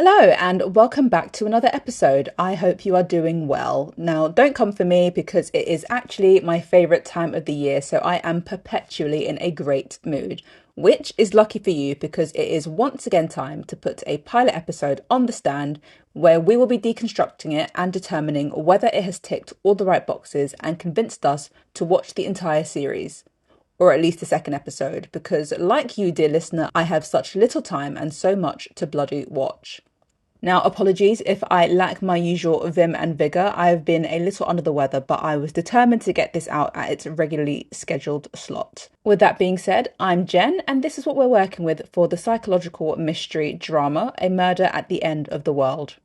Hello and welcome back to another episode. I hope you are doing well. Now, don't come for me because it is actually my favourite time of the year, so I am perpetually in a great mood, which is lucky for you because it is once again time to put a pilot episode on the stand where we will be deconstructing it and determining whether it has ticked all the right boxes and convinced us to watch the entire series. Or at least the second episode, because like you, dear listener, I have such little time and so much to bloody watch. Now, apologies if I lack my usual vim and vigour. I have been a little under the weather, but I was determined to get this out at its regularly scheduled slot. With that being said, I'm Jen, and this is what we're working with for the psychological mystery drama, A Murder at the End of the World.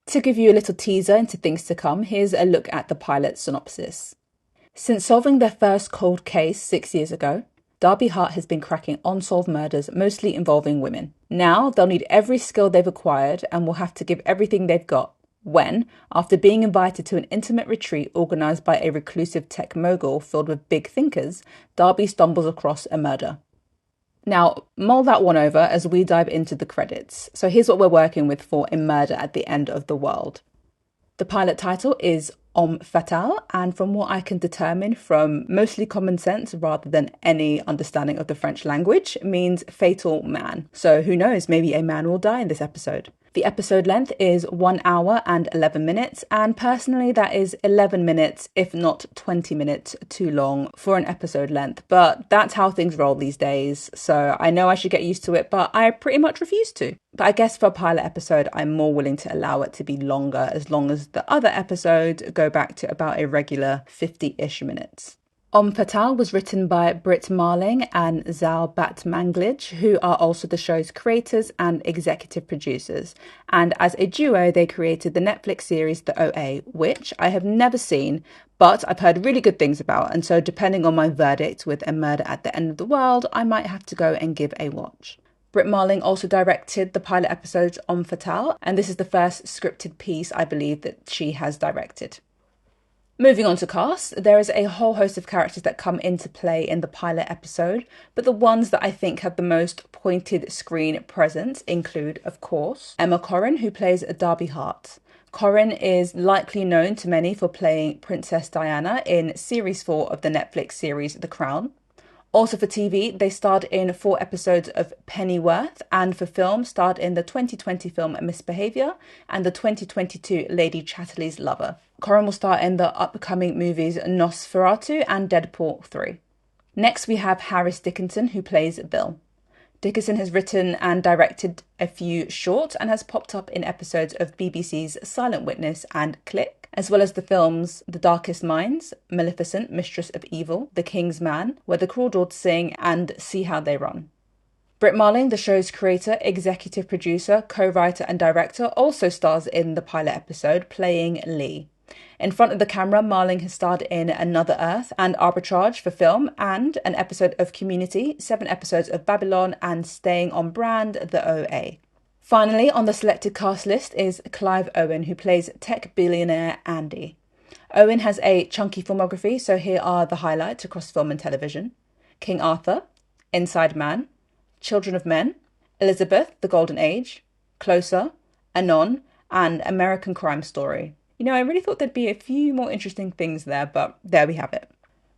To give you a little teaser into things to come, here's a look at the pilot synopsis. Since solving their first cold case 6 years ago, Darby Hart has been cracking unsolved murders mostly involving women. Now they'll need every skill they've acquired and will have to give everything they've got when, after being invited to an intimate retreat organised by a reclusive tech mogul filled with big thinkers, Darby stumbles across a murder. Now, mull that one over as we dive into the credits. So here's what we're working with for A Murder at the End of the World. The pilot title is Homme Fatale, and from what I can determine from mostly common sense rather than any understanding of the French language, means fatal man. So who knows, maybe a man will die in this episode. The episode length is 1 hour and 11 minutes, and personally that is 11 minutes, if not 20 minutes too long for an episode length. But that's how things roll these days, so I know I should get used to it, but I pretty much refuse to. But I guess for a pilot episode, I'm more willing to allow it to be longer, as long as the other episodes go back to about a regular 50-ish minutes. Homme Fatale was written by Britt Marling and Zal Batmanglij, who are also the show's creators and executive producers. And as a duo, they created the Netflix series The OA, which I have never seen, but I've heard really good things about. And so depending on my verdict with A Murder at the End of the World, I might have to go and give a watch. Britt Marling also directed the pilot episode Homme Fatale, and this is the first scripted piece I believe that she has directed. Moving on to cast, there is a whole host of characters that come into play in the pilot episode, but the ones that I think have the most pointed screen presence include, of course, Emma Corrin, who plays Darby Hart. Corrin is likely known to many for playing Princess Diana in Series 4 of the Netflix series The Crown. Also for TV, they starred in 4 episodes of Pennyworth, and for film, starred in the 2020 film Misbehaviour and the 2022 Lady Chatterley's Lover. Corrin will star in the upcoming movies Nosferatu and Deadpool 3. Next, we have Harris Dickinson, who plays Bill. Dickinson has written and directed a few shorts and has popped up in episodes of BBC's Silent Witness and Click, as well as the films The Darkest Minds, Maleficent, Mistress of Evil, The King's Man, Where the Cruel Dogs Sing, and See How They Run. Britt Marling, the show's creator, executive producer, co-writer and director, also stars in the pilot episode, playing Lee. In front of the camera, Marling has starred in Another Earth and Arbitrage for film, and an episode of Community, 7 episodes of Babylon, and staying on brand, The OA. Finally, on the selected cast list is Clive Owen, who plays tech billionaire Andy. Owen has a chunky filmography, so here are the highlights across film and television: King Arthur, Inside Man, Children of Men, Elizabeth, The Golden Age, Closer, Anon, and American Crime Story. You know, I really thought there'd be a few more interesting things there, but there we have it.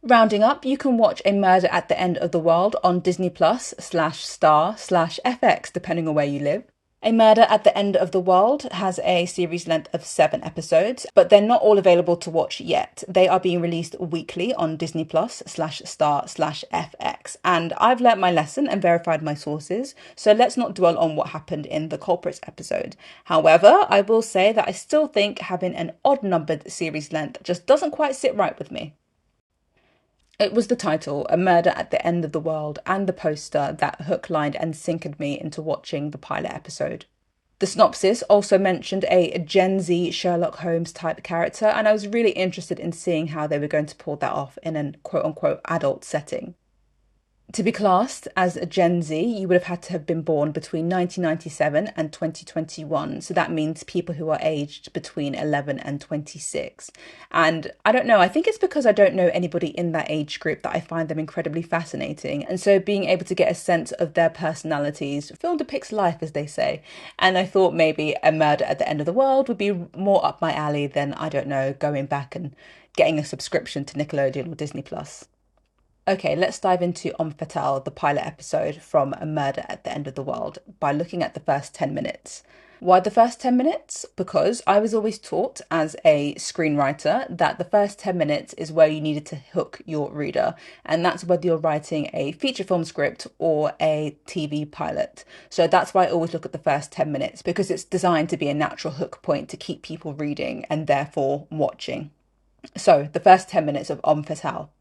Rounding up, you can watch A Murder at the End of the World on Disney Plus/Star/FX, depending on where you live. A Murder at the End of the World has a series length of 7 episodes, but they're not all available to watch yet. They are being released weekly on Disney Plus/Star/FX. And I've learnt my lesson and verified my sources, so let's not dwell on what happened in the Culprits episode. However, I will say that I still think having an odd-numbered series length just doesn't quite sit right with me. It was the title, A Murder at the End of the World, and the poster that hook, lined and sinkered me into watching the pilot episode. The synopsis also mentioned a Gen Z Sherlock Holmes type character, and I was really interested in seeing how they were going to pull that off in an quote-unquote adult setting. To be classed as a Gen Z, you would have had to have been born between 1997 and 2021. So that means people who are aged between 11 and 26. And I don't know, I think it's because I don't know anybody in that age group that I find them incredibly fascinating. And so being able to get a sense of their personalities, film depicts life, as they say. And I thought maybe A Murder at the End of the World would be more up my alley than, I don't know, going back and getting a subscription to Nickelodeon or Disney Plus. Okay, let's dive into Homme Fatale, the pilot episode from A Murder at the End of the World, by looking at the first 10 minutes. Why the first 10 minutes? Because I was always taught as a screenwriter that the first 10 minutes is where you needed to hook your reader. And that's whether you're writing a feature film script or a TV pilot. So that's why I always look at the first 10 minutes, because it's designed to be a natural hook point to keep people reading and therefore watching. So the first 10 minutes of Homme Fatale.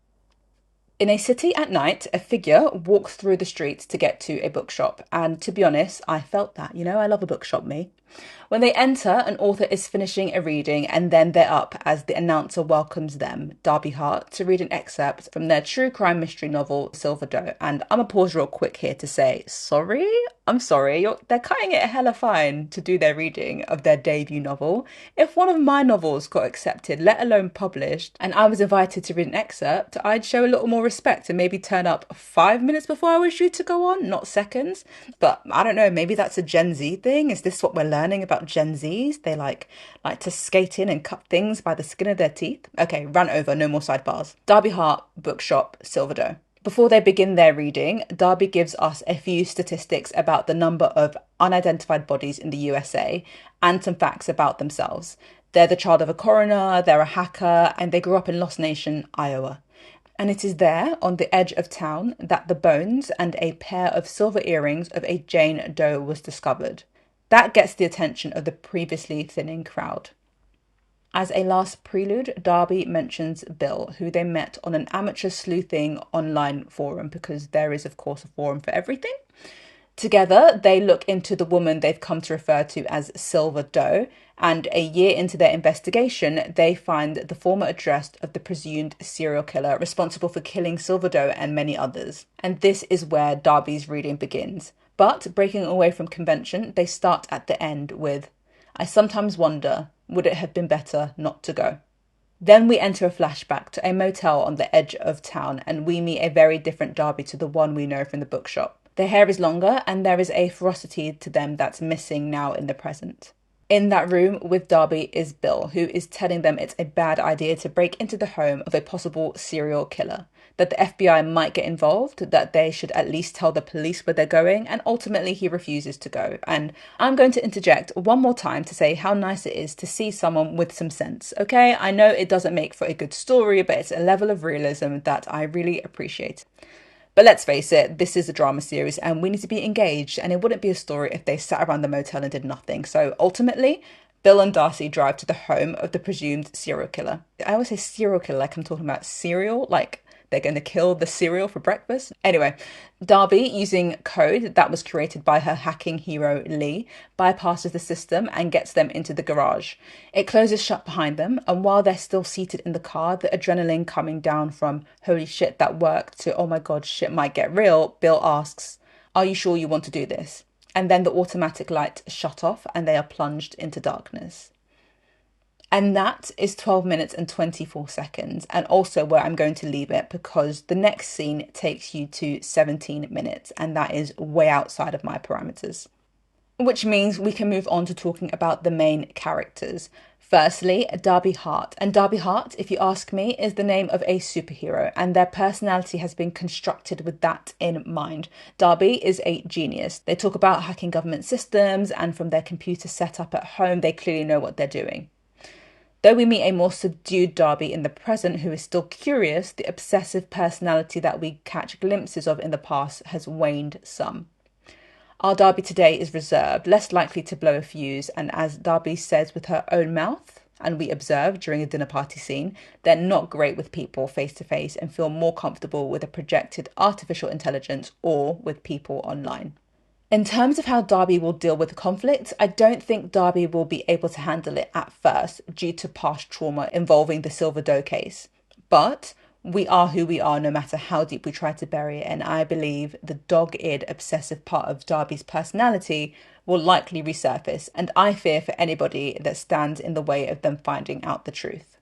In a city at night, a figure walks through the streets to get to a bookshop. And to be honest, I felt that. I love a bookshop, me. When they enter, an author is finishing a reading and then they're up as the announcer welcomes them, Darby Hart, to read an excerpt from their true crime mystery novel, Silver Doe. And I'm going to pause real quick here to say, sorry? I'm sorry, they're cutting it hella fine to do their reading of their debut novel. If one of my novels got accepted, let alone published, and I was invited to read an excerpt, I'd show a little more respect and maybe turn up 5 minutes before I was due to go on, not seconds. But I don't know, maybe that's a Gen Z thing. Is this what we're learning about Gen Zs? They like to skate in and cut things by the skin of their teeth. Okay, rant over, no more sidebars. Darby Hart, bookshop, Silver Doe. Before they begin their reading, Darby gives us a few statistics about the number of unidentified bodies in the USA and some facts about themselves. They're the child of a coroner, they're a hacker, and they grew up in Lost Nation, Iowa. And it is there, on the edge of town, that the bones and a pair of silver earrings of a Jane Doe was discovered. That gets the attention of the previously thinning crowd. As a last prelude, Darby mentions Bill, who they met on an amateur sleuthing online forum, because there is, of course, a forum for everything. Together, they look into the woman they've come to refer to as Silver Doe, and a year into their investigation, they find the former address of the presumed serial killer responsible for killing Silver Doe and many others. And this is where Darby's reading begins. But, breaking away from convention, they start at the end with, "I sometimes wonder, would it have been better not to go?" Then we enter a flashback to a motel on the edge of town, and we meet a very different Darby to the one we know from the bookshop. Their hair is longer, and there is a ferocity to them that's missing now in the present. In that room with Darby is Bill, who is telling them it's a bad idea to break into the home of a possible serial killer, that the FBI might get involved, that they should at least tell the police where they're going, and ultimately he refuses to go. And I'm going to interject one more time to say how nice it is to see someone with some sense, okay? I know it doesn't make for a good story, but it's a level of realism that I really appreciate. But let's face it, this is a drama series and we need to be engaged, and it wouldn't be a story if they sat around the motel and did nothing. So ultimately, Bill and Darcy drive to the home of the presumed serial killer. I always say serial killer like I'm talking about cereal, like they're going to kill the cereal for breakfast. Anyway, Darby, using code that was created by her hacking hero Lee, bypasses the system and gets them into the garage. It closes shut behind them, and while they're still seated in the car, the adrenaline coming down from holy shit that worked to oh my god shit might get real, Bill asks, "Are you sure you want to do this?" And then the automatic light shut off and they are plunged into darkness. And that is 12 minutes and 24 seconds, and also where I'm going to leave it, because the next scene takes you to 17 minutes, and that is way outside of my parameters. Which means we can move on to talking about the main characters. Firstly, Darby Hart. And Darby Hart, if you ask me, is the name of a superhero, and their personality has been constructed with that in mind. Darby is a genius. They talk about hacking government systems, and from their computer setup at home, they clearly know what they're doing. Though we meet a more subdued Darby in the present who is still curious, the obsessive personality that we catch glimpses of in the past has waned some. Our Darby today is reserved, less likely to blow a fuse, and as Darby says with her own mouth, and we observe during a dinner party scene, they're not great with people face to face and feel more comfortable with a projected artificial intelligence or with people online. In terms of how Darby will deal with the conflict, I don't think Darby will be able to handle it at first due to past trauma involving the Silver Doe case. But We are who we are no matter how deep we try to bury it, and I believe the dogged, obsessive part of Darby's personality will likely resurface, and I fear for anybody that stands in the way of them finding out the truth.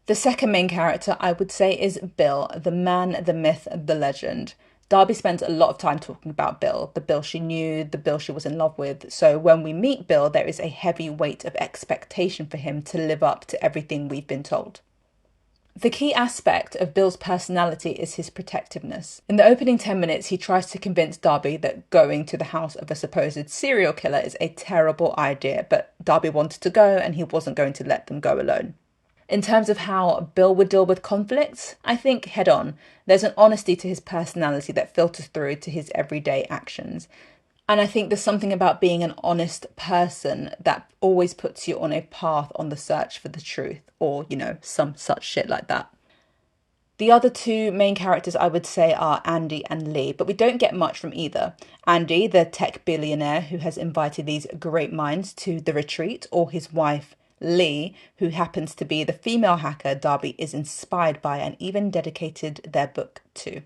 The second main character, I would say, is Bill, the man, the myth, the legend. Darby spends a lot of time talking about Bill, the Bill she knew, the Bill she was in love with. So when we meet Bill, there is a heavy weight of expectation for him to live up to everything we've been told. The key aspect of Bill's personality is his protectiveness. In the opening 10 minutes, he tries to convince Darby that going to the house of a supposed serial killer is a terrible idea, but Darby wanted to go and he wasn't going to let them go alone. In terms of how Bill would deal with conflicts, I think head on. There's an honesty to his personality that filters through to his everyday actions. And I think there's something about being an honest person that always puts you on a path on the search for the truth, or, some such shit like that. The other two main characters I would say are Andy and Lee, but we don't get much from either. Andy, the tech billionaire who has invited these great minds to the retreat, or his wife, Lee, who happens to be the female hacker Darby is inspired by and even dedicated their book to.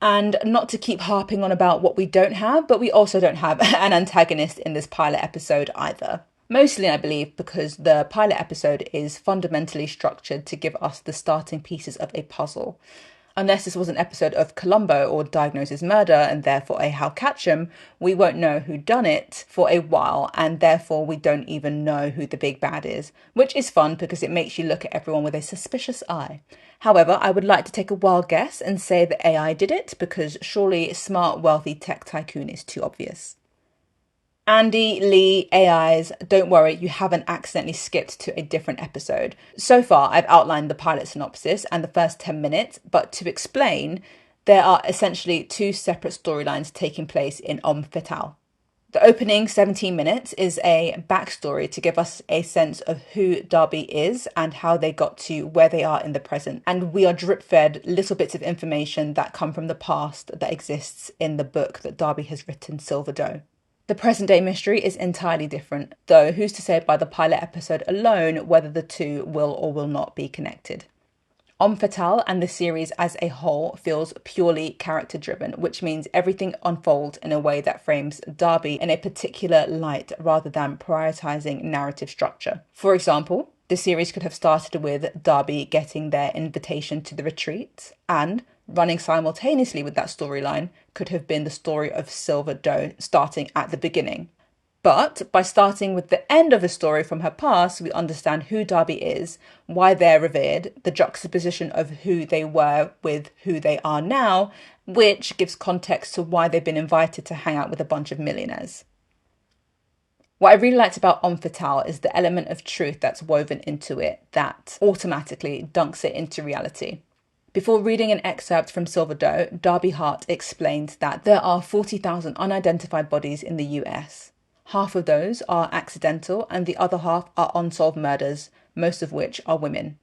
And not to keep harping on about what we don't have, but we also don't have an antagonist in this pilot episode either. Mostly, I believe, because the pilot episode is fundamentally structured to give us the starting pieces of a puzzle. Unless this was an episode of Columbo or Diagnosis Murder and therefore a How Catch 'Em, we won't know who done it for a while, and therefore we don't even know who the big bad is, which is fun because it makes you look at everyone with a suspicious eye. However, I would like to take a wild guess and say that AI did it, because surely smart, wealthy tech tycoon is too obvious. Andy, Lee, AIs, don't worry, you haven't accidentally skipped to a different episode. So far, I've outlined the pilot synopsis and the first 10 minutes, but to explain, there are essentially two separate storylines taking place in Fatale. The opening 17 minutes is a backstory to give us a sense of who Darby is and how they got to where they are in the present. And we are drip-fed little bits of information that come from the past that exists in the book that Darby has written, Silver Doe. The present-day mystery is entirely different, though who's to say by the pilot episode alone whether the two will or will not be connected. Fatale and the series as a whole feels purely character-driven, which means everything unfolds in a way that frames Darby in a particular light rather than prioritizing narrative structure. For example, the series could have started with Darby getting their invitation to the retreat, and running simultaneously with that storyline could have been the story of Silver Doe starting at the beginning. But by starting with the end of a story from her past, we understand who Darby is, why they're revered, the juxtaposition of who they were with who they are now, which gives context to why they've been invited to hang out with a bunch of millionaires. What I really liked about Fatale is the element of truth that's woven into it that automatically dunks it into reality. Before reading an excerpt from Silver Doe, Darby Hart explained that there are 40,000 unidentified bodies in the US. Half of those are accidental and the other half are unsolved murders, most of which are women.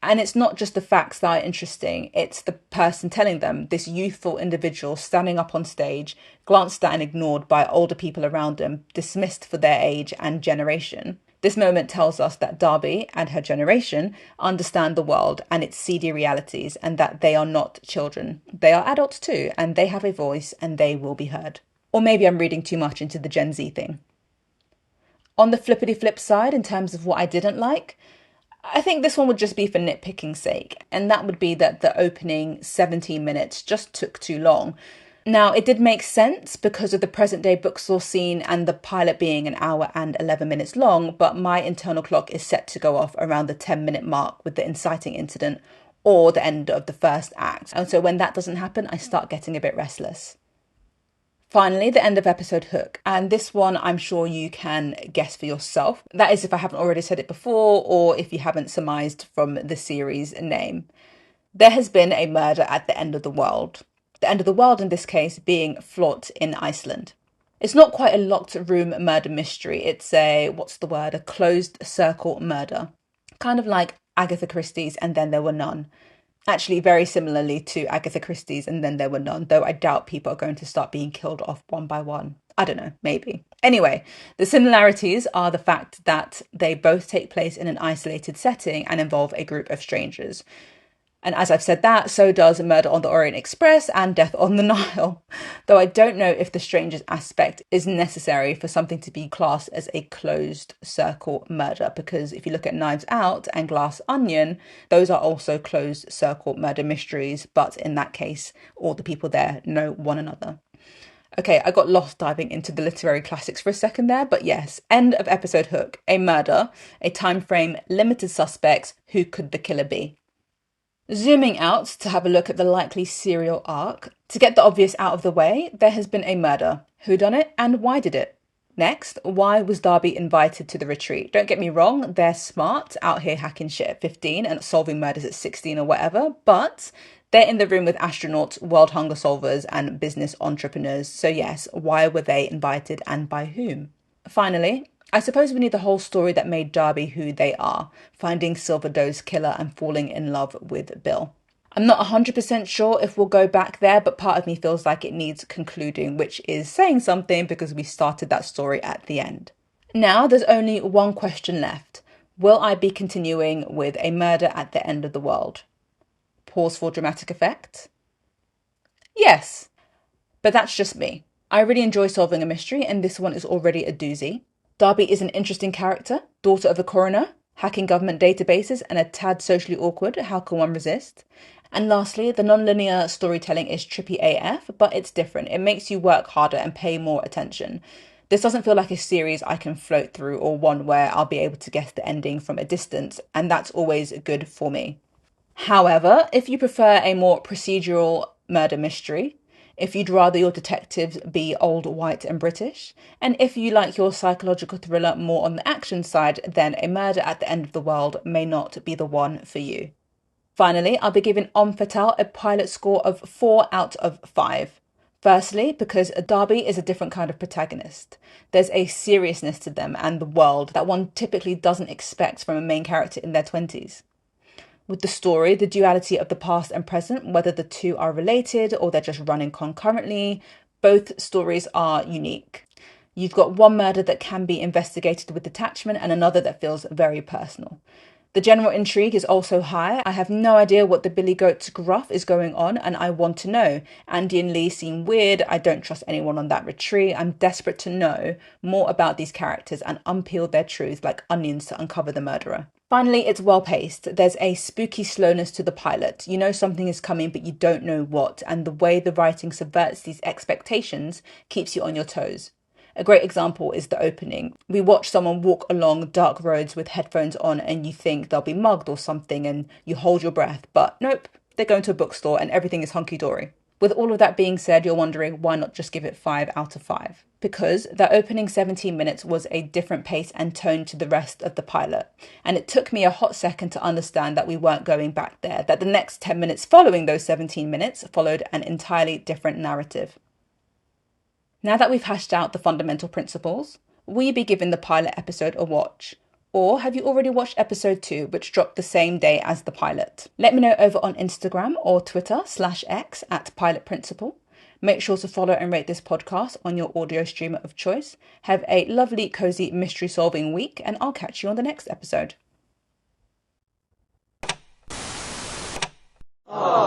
And it's not just the facts that are interesting, it's the person telling them, this youthful individual standing up on stage, glanced at and ignored by older people around them, dismissed for their age and generation. This moment tells us that Darby and her generation understand the world and its seedy realities, and that they are not children. They are adults too, and they have a voice and they will be heard. Or maybe I'm reading too much into the Gen Z thing. On the flippity flip side, in terms of what I didn't like, I think this one would just be for nitpicking's sake, and that would be that the opening 17 minutes just took too long. Now, it did make sense because of the present-day bookstore scene and the pilot being an hour and 11 minutes long, but my internal clock is set to go off around the 10-minute mark with the inciting incident or the end of the first act. And so when that doesn't happen, I start getting a bit restless. Finally, the end of episode hook. And this one I'm sure you can guess for yourself. That is if I haven't already said it before or if you haven't surmised from the series name. There has been a murder at the end of the world. The end of the world in this case being Flot in Iceland. It's not quite a locked room murder mystery. It's a closed circle murder. Kind of like Agatha Christie's And Then There Were None. Actually, very similarly to Agatha Christie's And Then There Were None, though I doubt people are going to start being killed off one by one. I don't know, maybe. Anyway, the similarities are the fact that they both take place in an isolated setting and involve a group of strangers. And as I've said that, so does Murder on the Orient Express and Death on the Nile. Though I don't know if the strangers aspect is necessary for something to be classed as a closed circle murder, because if you look at Knives Out and Glass Onion, those are also closed circle murder mysteries, but in that case, all the people there know one another. Okay, I got lost diving into the literary classics for a second there, but yes, end of episode hook, a murder, a time frame, limited suspects, who could the killer be? Zooming out to have a look at the likely serial arc, to get the obvious out of the way, there has been a murder. Who done it and why did it? Next, why was Darby invited to the retreat? Don't get me wrong, they're smart, out here hacking shit at 15 and solving murders at 16 or whatever, but they're in the room with astronauts, world hunger solvers, and business entrepreneurs. So yes, why were they invited and by whom? Finally, I suppose we need the whole story that made Darby who they are, finding Silver Doe's killer and falling in love with Bill. I'm not 100% sure if we'll go back there, but part of me feels like it needs concluding, which is saying something because we started that story at the end. Now there's only one question left. Will I be continuing with a murder at the end of the world? Pause for dramatic effect. Yes, but that's just me. I really enjoy solving a mystery, and this one is already a doozy. Darby is an interesting character, daughter of a coroner, hacking government databases, and a tad socially awkward. How can one resist? And lastly, the non-linear storytelling is trippy AF, but it's different. It makes you work harder and pay more attention. This doesn't feel like a series I can float through or one where I'll be able to guess the ending from a distance, and that's always good for me. However, if you prefer a more procedural murder mystery, if you'd rather your detectives be old, white and British, and if you like your psychological thriller more on the action side, then A Murder at the End of the World may not be the one for you. Finally, I'll be giving Homme Fatale a pilot score of 4 out of 5. Firstly, because Darby is a different kind of protagonist. There's a seriousness to them and the world that one typically doesn't expect from a main character in their 20s. With the story, the duality of the past and present, whether the two are related or they're just running concurrently, both stories are unique. You've got one murder that can be investigated with detachment and another that feels very personal. The general intrigue is also high. I have no idea what the Billy Goat's gruff is going on, and I want to know. Andy and Lee seem weird. I don't trust anyone on that retreat. I'm desperate to know more about these characters and unpeel their truths like onions to uncover the murderer. Finally, it's well paced. There's a spooky slowness to the pilot. You know something is coming, but you don't know what, and the way the writing subverts these expectations keeps you on your toes. A great example is the opening. We watch someone walk along dark roads with headphones on and you think they'll be mugged or something and you hold your breath, but nope, they're going to a bookstore and everything is hunky-dory. With all of that being said, you're wondering why not just give it 5 out of 5? Because the opening 17 minutes was a different pace and tone to the rest of the pilot. And it took me a hot second to understand that we weren't going back there, that the next 10 minutes following those 17 minutes followed an entirely different narrative. Now that we've hashed out the fundamental principles, will you be giving the pilot episode a watch? Or have you already watched episode 2, which dropped the same day as the pilot? Let me know over on Instagram or Twitter/X @pilotprinciple. Make sure to follow and rate this podcast on your audio streamer of choice. Have a lovely, cozy mystery solving week, and I'll catch you on the next episode. Aww.